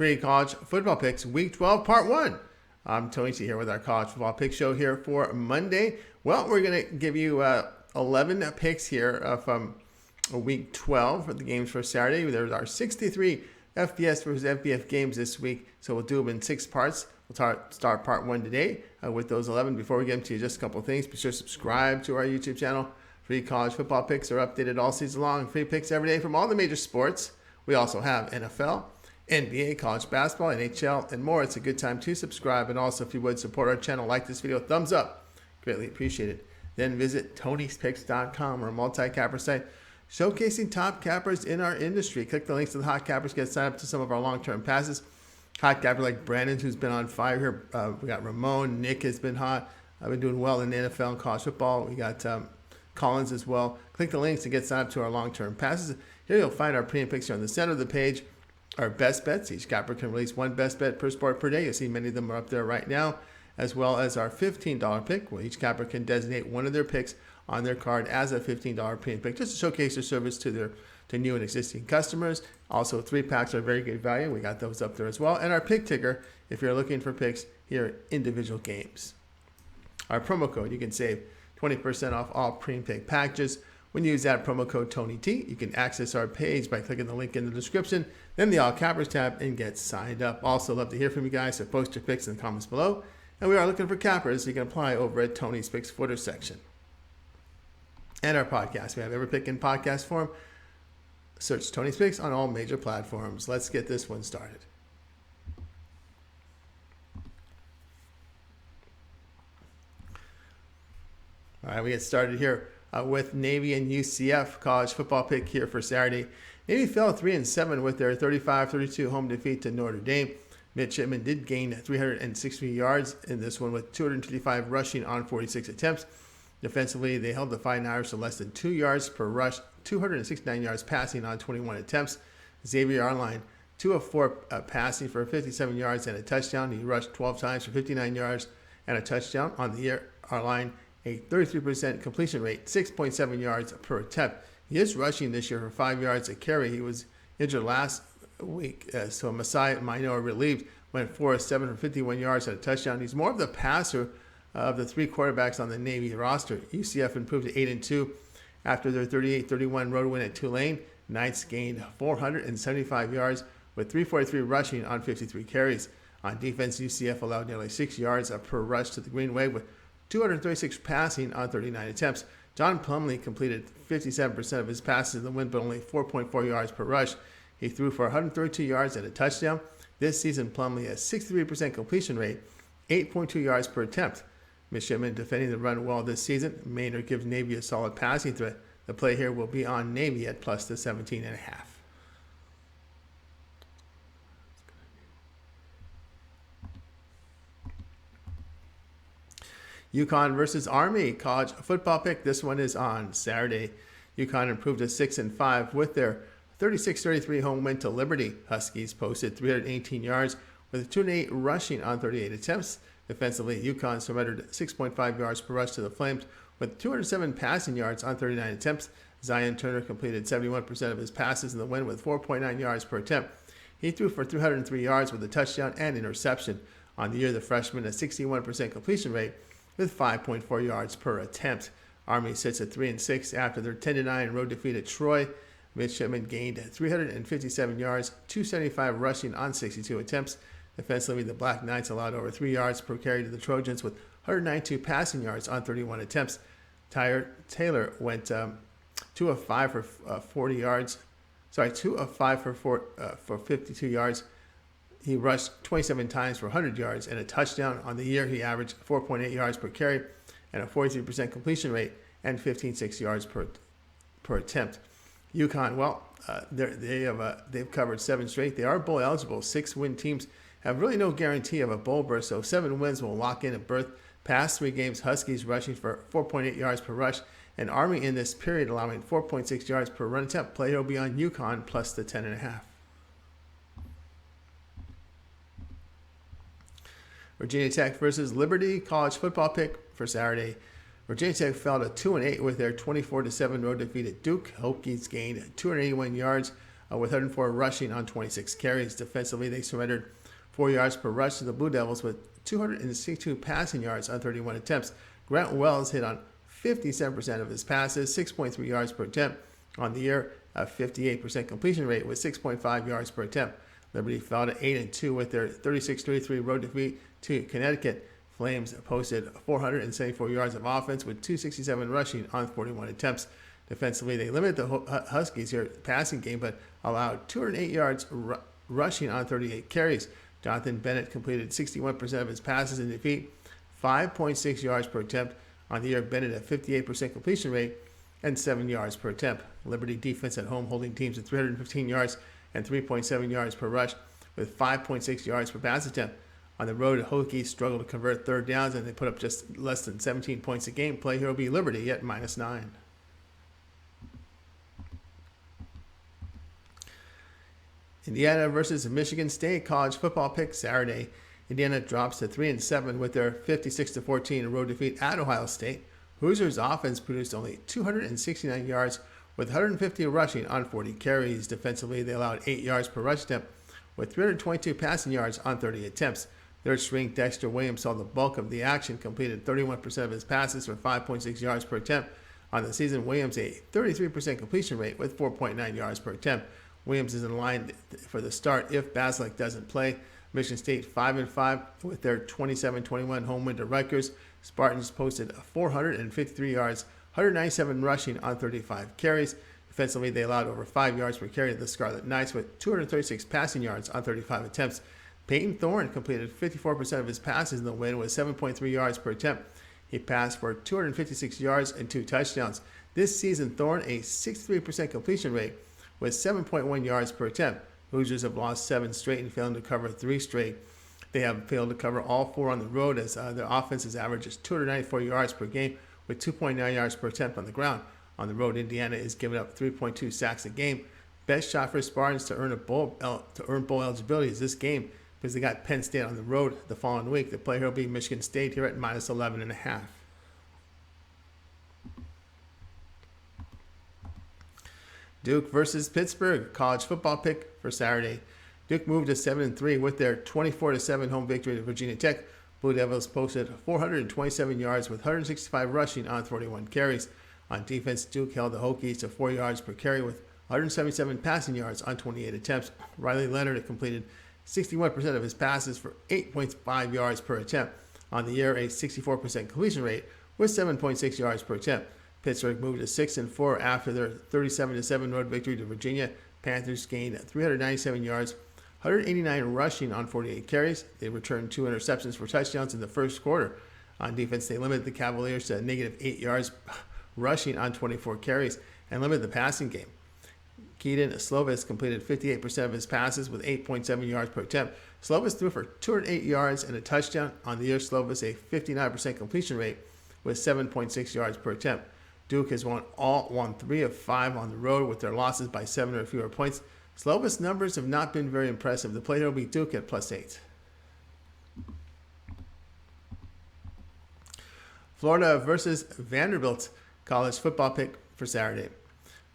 Free college football picks, week 12, part 1. I'm Tony C here with our college football pick show here for Monday. Well, we're going to give you 11 picks here from week 12 for the games for Saturday. There's our 63 FBS versus FBF games this week, so we'll do them in 6 parts. We'll start part 1 today with those 11. Before we get into just a couple of things, be sure to subscribe to our YouTube channel. Free college football picks are updated all season long. Free picks every day from all the major sports. We also have NFL, NBA, college basketball, NHL, and more. It's a good time to subscribe. And also, if you would support our channel, like this video, thumbs up. Greatly appreciated. Then visit Tony'sPicks.com, our multi-capper site showcasing top cappers in our industry. Click the links to the hot cappers, get signed up to some of our long-term passes. Hot capper like Brandon, who's been on fire here. We got Ramon. Nick has been hot. I've been doing well in the NFL and college football. We got Collins as well. Click the links to get signed up to our long-term passes. Here you'll find our premium picks here on the center of the page. Our best bets. Each capper can release one best bet per sport per day. You'll see many of them are up there right now, as well as our $15 pick, where each capper can designate one of their picks on their card as a $15 premium pick, just to showcase their service to new and existing customers. Also, 3-packs are very good value. We got those up there as well. And our pick ticker, if you're looking for picks here, individual games. Our promo code, you can save 20% off all premium pick packages. When you use that promo code TonyT, you can access our page by clicking the link in the description, then the All Cappers tab, and get signed up. Also, love to hear from you guys, so post your picks in the comments below. And we are looking for cappers, so you can apply over at Tony's Picks footer section. And our podcast. We have every pick in podcast form. Search Tony's Picks on all major platforms. Let's get this one started. All right, we get started here with Navy and UCF college football pick here for Saturday. Navy fell 3-7 with their 35-32 home defeat to Notre Dame. Midshipmen did gain 360 yards in this one with 255 rushing on 46 attempts. Defensively, they held the Fighting Irish to less than 2 yards per rush, 269 yards passing on 21 attempts. Xavier Arline, 2 of 4 passing for 57 yards and a touchdown. He rushed 12 times for 59 yards and a touchdown. On the year, Arline, a 33% completion rate, 6.7 yards per attempt. He is rushing this year for 5 yards a carry. He was injured last week, so Masai Minor relieved, went 4 of 7 for 51 yards and a touchdown. He's more of the passer of the 3 quarterbacks on the Navy roster. UCF improved to 8-2 after their 38-31 road win at Tulane. Knights gained 475 yards with 343 rushing on 53 carries. On defense, UCF allowed nearly 6 yards per rush to the Green Wave with 236 passing on 39 attempts. John Plumlee completed 57% of his passes in the win, but only 4.4 yards per rush. He threw for 132 yards and a touchdown. This season, Plumlee has 63% completion rate, 8.2 yards per attempt. Midshipmen defending the run well this season. Maynard gives Navy a solid passing threat. The play here will be on Navy at plus the 17.5. UConn versus Army college football pick. This one is on Saturday. UConn improved to 6-5 with their 36-33 home win to Liberty. Huskies posted 318 yards with 208 rushing on 38 attempts. Defensively, UConn surrendered 6.5 yards per rush to the Flames with 207 passing yards on 39 attempts. Zion Turner completed 71% of his passes in the win with 4.9 yards per attempt. He threw for 303 yards with a touchdown and interception. On the year, the freshman had a 61% completion rate with 5.4 yards per attempt. Army sits at 3-6 after their 10-9 road defeat at Troy. Midshipmen gained 357 yards, 275 rushing on 62 attempts. Defensively, the Black Knights allowed over 3 yards per carry to the Trojans with 192 passing yards on 31 attempts. Taylor went 2 of 5 for 40 yards. 2 of 5 for 52 yards. He rushed 27 times for 100 yards and a touchdown. On the year, he averaged 4.8 yards per carry and a 43% completion rate and 15.6 yards per attempt. UConn, well, they've covered 7 straight. They are bowl eligible. 6-win teams have really no guarantee of a bowl berth, so 7 wins will lock in a berth. Past 3 games, Huskies rushing for 4.8 yards per rush, and Army in this period allowing 4.6 yards per run attempt. Play will be on UConn plus the 10.5. Virginia Tech versus Liberty college football pick for Saturday. Virginia Tech fell to 2-8 with their 24-7 road defeat at Duke. Hokies gained 281 yards with 104 rushing on 26 carries. Defensively, they surrendered 4 yards per rush to the Blue Devils with 262 passing yards on 31 attempts. Grant Wells hit on 57% of his passes, 6.3 yards per attempt on the year, a 58% completion rate with 6.5 yards per attempt. Liberty fell to 8-2 with their 36-33 road defeat to Connecticut. Flames posted 474 yards of offense with 267 rushing on 41 attempts. Defensively, they limited the Huskies' passing game, but allowed 208 yards rushing on 38 carries. Jonathan Bennett completed 61% of his passes in defeat, 5.6 yards per attempt on the year. Bennett at 58% completion rate and 7 yards per attempt. Liberty defense at home holding teams at 315 yards and 3.7 yards per rush with 5.6 yards per pass attempt. On the road, the Hokies struggled to convert third downs, and they put up just less than 17 points a game. Play here will be Liberty at -9. Indiana versus Michigan State college football pick Saturday. Indiana drops to 3-7 with their 56-14 road defeat at Ohio State. Hoosiers' offense produced only 269 yards with 150 rushing on 40 carries. Defensively, they allowed 8 yards per rush attempt with 322 passing yards on 30 attempts. Third string Dexter Williams saw the bulk of the action, completed 31% of his passes for 5.6 yards per attempt. On the season, Williams a 33% completion rate with 4.9 yards per attempt. Williams is in line for the start if Basilek doesn't play. Michigan State 5-5 with their 27-21 home win to Rutgers. Spartans posted 453 yards, 197 rushing on 35 carries. Defensively, they allowed over 5 yards per carry to the Scarlet Knights with 236 passing yards on 35 attempts. Peyton Thorne completed 54% of his passes in the win with 7.3 yards per attempt. He passed for 256 yards and 2 touchdowns. This season, Thorne a 63% completion rate with 7.1 yards per attempt. Hoosiers have lost 7 straight and failed to cover 3 straight. They have failed to cover all 4 on the road as their offense's average is 294 yards per game with 2.9 yards per attempt on the ground. On the road, Indiana is giving up 3.2 sacks a game. Best shot for Spartans to earn bowl eligibility is this game because they got Penn State on the road the following week. The play here will be Michigan State here at -11.5. Duke versus Pittsburgh college football pick for Saturday. Duke moved to 7-3 with their 24-7 home victory to Virginia Tech. Blue Devils posted 427 yards with 165 rushing on 41 carries. On defense, Duke held the Hokies to 4 yards per carry with 177 passing yards on 28 attempts. Riley Leonard completed 61% of his passes for 8.5 yards per attempt. On the year, a 64% completion rate with 7.6 yards per attempt. Pittsburgh moved to 6-4 after their 37-7 road victory to Virginia. Panthers gained 397 yards, 189 rushing on 48 carries. They returned 2 interceptions for touchdowns in the first quarter. On defense, they limited the Cavaliers to -8 yards rushing on 24 carries and limited the passing game. Keaton Slovis completed 58% of his passes with 8.7 yards per attempt. Slovis threw for 208 yards and a touchdown. On the year, Slovis a 59% completion rate with 7.6 yards per attempt. Duke has won 3 of 5 on the road with their losses by 7 or fewer points. Slovis' numbers have not been very impressive. The play here will be Duke at +8. Florida versus Vanderbilt college football pick for Saturday.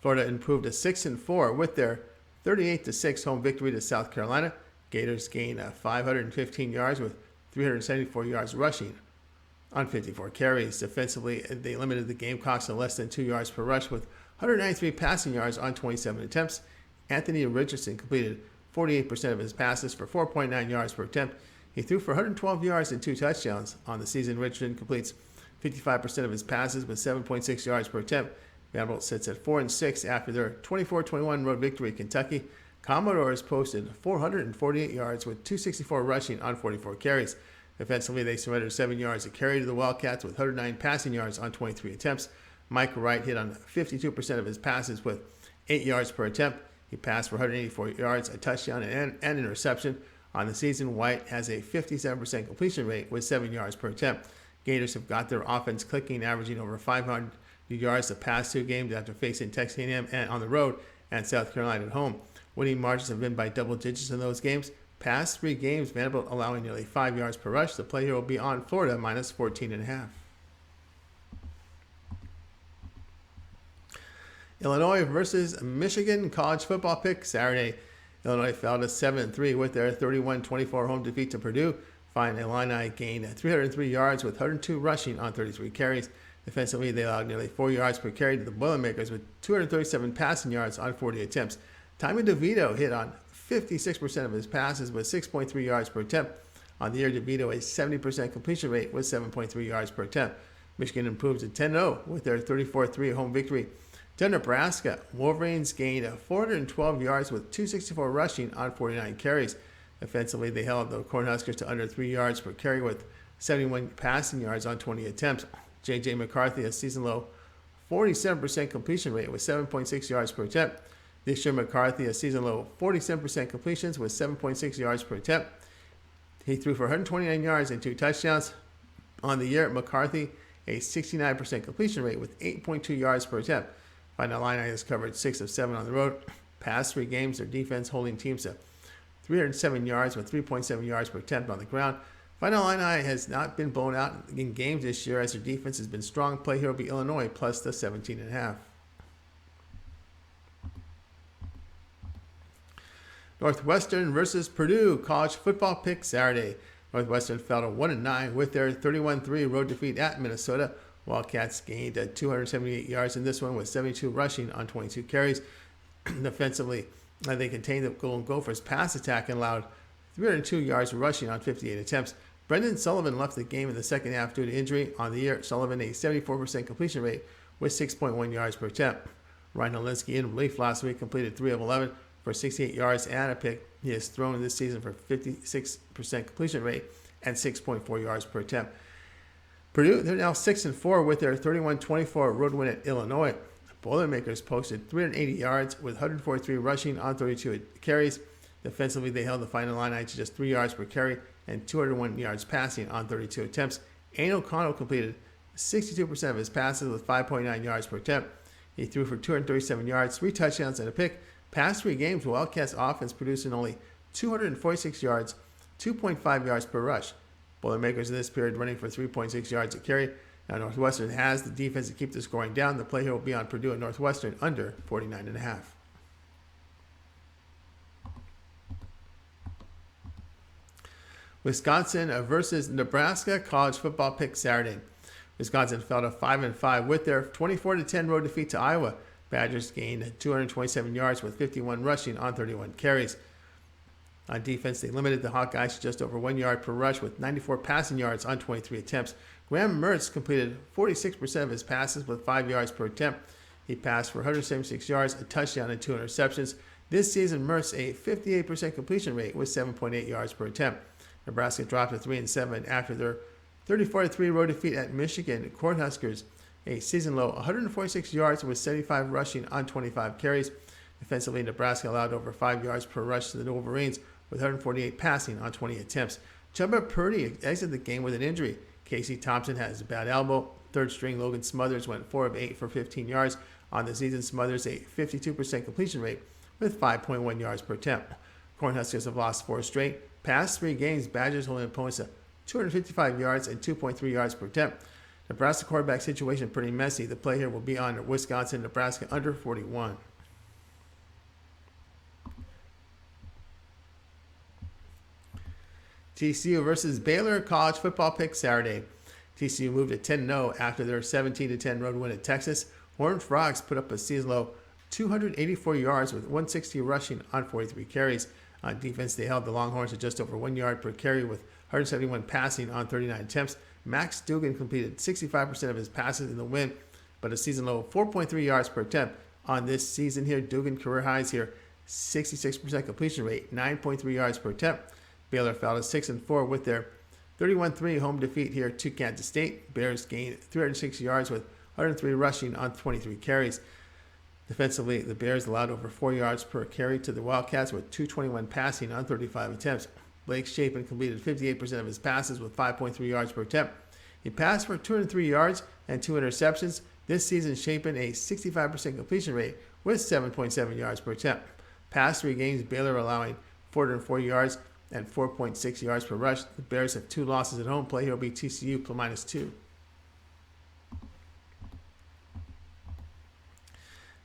Florida improved to 6-4 with their 38-6 home victory to South Carolina. Gators gained 515 yards with 374 yards rushing on 54 carries. Defensively, they limited the Gamecocks to less than 2 yards per rush with 193 passing yards on 27 attempts. Anthony Richardson completed 48% of his passes for 4.9 yards per attempt. He threw for 112 yards and 2 touchdowns. On the season, Richardson completes 55% of his passes with 7.6 yards per attempt. Vanderbilt sits at 4-6 after their 24-21 road victory at Kentucky. Commodores posted 448 yards with 264 rushing on 44 carries. Defensively, they surrendered 7 yards a carry to the Wildcats with 109 passing yards on 23 attempts. Mike Wright hit on 52% of his passes with 8 yards per attempt. He passed for 184 yards, a touchdown, and an interception. On the season, White has a 57% completion rate with 7 yards per attempt. Gators have got their offense clicking, averaging over 500 yards the past 2 games after facing Texas A&M on the road and South Carolina at home. Winning margins have been by double digits in those games. Past 3 games, Vanderbilt allowing nearly 5 yards per rush. The play here will be on Florida -14.5. Illinois versus Michigan college football pick Saturday. Illinois fell to 7-3 with their 31-24 home defeat to Purdue. Fine Illini gained 303 yards with 102 rushing on 33 carries. Defensively, they allowed nearly 4 yards per carry to the Boilermakers with 237 passing yards on 40 attempts. Tommy DeVito hit on 56% of his passes with 6.3 yards per attempt. On the year, DeVito a 70% completion rate with 7.3 yards per attempt. Michigan improves to 10-0 with their 34-3 home victory. To Nebraska, Wolverines gained 412 yards with 264 rushing on 49 carries. Offensively, they held the Cornhuskers to under 3 yards per carry with 71 passing yards on 20 attempts. J.J. McCarthy, a season-low 47% completion rate with 7.6 yards per attempt. This year, McCarthy, a season-low 47% completions with 7.6 yards per attempt. He threw for 129 yards and 2 touchdowns. On the year, McCarthy, a 69% completion rate with 8.2 yards per attempt. Final Illini has covered 6 of 7 on the road. Past 3 games, their defense holding teams to 307 yards with 3.7 yards per attempt on the ground. Final Illini has not been blown out in games this year as their defense has been strong. Play here will be Illinois plus the 17.5. Northwestern versus Purdue college football pick Saturday. Northwestern fell to 1-9 with their 31-3 road defeat at Minnesota. Wildcats gained 278 yards in this one with 72 rushing on 22 carries. Defensively, they contained the Golden Gophers' pass attack and allowed 302 yards rushing on 58 attempts. Brendan Sullivan left the game in the second half due to injury. On the year, Sullivan a 74% completion rate with 6.1 yards per attempt. Ryan Olinsky in relief last week completed 3 of 11 for 68 yards and a pick. He has thrown this season for 56% completion rate and 6.4 yards per attempt. Purdue, they're now 6-4 with their 31-24 road win at Illinois. Boilermakers posted 380 yards with 143 rushing on 32 carries. Defensively, they held the Final Illini to just 3 yards per carry and 201 yards passing on 32 attempts. Aiden O'Connell completed 62% of his passes with 5.9 yards per attempt. He threw for 237 yards, 3 touchdowns, and a pick. Past 3 games, Wildcats offense producing only 246 yards, 2.5 yards per rush. Boilermakers in this period running for 3.6 yards a carry. Now Northwestern has the defense to keep the scoring down. The play here will be on Purdue and Northwestern under 49.5. Wisconsin versus Nebraska college football pick Saturday. Wisconsin fell to 5-5 with their 24-10 road defeat to Iowa. Badgers gained 227 yards with 51 rushing on 31 carries. On defense, they limited the Hawkeyes to just over 1 yard per rush with 94 passing yards on 23 attempts. Graham Mertz completed 46% of his passes with 5 yards per attempt. He passed for 176 yards, a touchdown, and 2 interceptions. This season, Mertz a 58% completion rate with 7.8 yards per attempt. Nebraska dropped to 3-7 after their 34-3 road defeat at Michigan. Cornhuskers a season-low 146 yards with 75 rushing on 25 carries. Defensively, Nebraska allowed over 5 yards per rush to the Wolverines with 148 passing on 20 attempts. Chuba Purdy exited the game with an injury. Casey Thompson has a bad elbow. Third string Logan Smothers went 4 of 8 for 15 yards. On the season, Smothers a 52% completion rate with 5.1 yards per attempt. Cornhuskers have lost 4 straight. Past 3 games, Badgers holding opponents to 255 yards and 2.3 yards per attempt. Nebraska quarterback situation pretty messy. The play here will be on Wisconsin, Nebraska under 41. TCU versus Baylor college football pick Saturday. TCU moved to 10-0 after their 17-10 road win at Texas. Horned Frogs put up a season-low 284 yards with 160 rushing on 43 carries. On defense, they held the Longhorns to just over 1 yard per carry with 171 passing on 39 attempts. Max Dugan completed 65% of his passes in the win, but a season-low 4.3 yards per attempt. On this season here, Dugan career highs here, 66% completion rate, 9.3 yards per attempt. Baylor fell to 6-4 with their 31-3 home defeat here to Kansas State. Bears gained 306 yards with 103 rushing on 23 carries. Defensively, the Bears allowed over 4 yards per carry to the Wildcats with 221 passing on 35 attempts. Blake Shapen completed 58% of his passes with 5.3 yards per attempt. He passed for 203 yards and 2 interceptions. This season, Shapen a 65% completion rate with 7.7 yards per attempt. Past 3 games, Baylor allowing 404 yards and 4.6 yards per rush. The Bears have 2 losses at home. Play here will be TCU +2.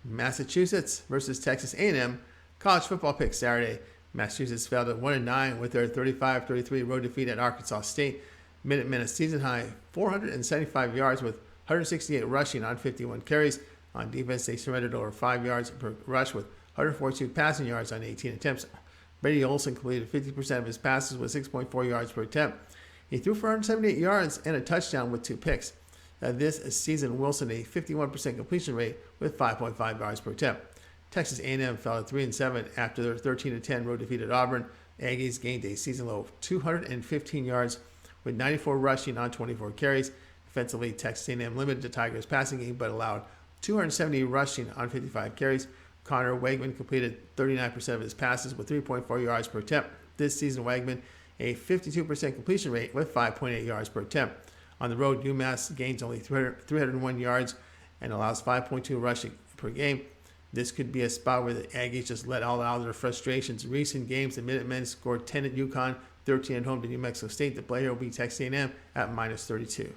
Massachusetts versus Texas A&M college football pick Saturday. Massachusetts fell to 1-9 with their 35-33 road defeat at Arkansas State. Minutemen a season high 475 yards with 168 rushing on 51 carries. On defense, they surrendered over 5 yards per rush with 142 passing yards on 18 attempts. Brady Olson completed 50% of his passes with 6.4 yards per attempt. He threw for 178 yards and a touchdown with 2 picks. This season, Wilson a 51% completion rate with 5.5 yards per attempt. Texas A&M fell to 3-7 after their 13-10 road defeat at Auburn. Aggies gained a season low of 215 yards with 94 rushing on 24 carries. Defensively, Texas A&M limited the Tigers' passing game but allowed 270 rushing on 55 carries. Connor Wegman completed 39% of his passes with 3.4 yards per attempt. This season, Wegman a 52% completion rate with 5.8 yards per attempt. On the road, UMass gains only 301 yards and allows 5.2 rushing per game. This could be a spot where the Aggies just let all out their frustrations. Recent games, the Minutemen scored 10 at UConn, 13 at home to New Mexico State. The player will beat Texas A&M at -32.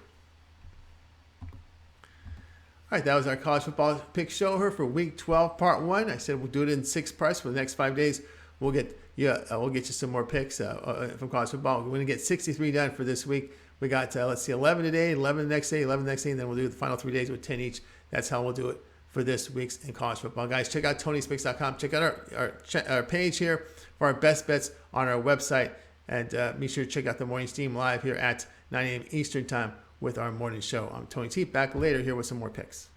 All right, that was our college football pick show here for Week 12, Part 1. I said we'll do it in 6 parts for the next 5 days. We'll get you some more picks from college football. We're going to get 63 done for this week. We got, 11 today, 11 the next day, 11 the next day, and then we'll do the final 3 days with 10 each. That's how we'll do it for this week's in college football. Guys, check out Tony'sPicks.com. Check out our page here for our best bets on our website. And be sure to check out the morning stream live here at 9 a.m. Eastern Time with our morning show. I'm Tony T. Back later here with some more picks.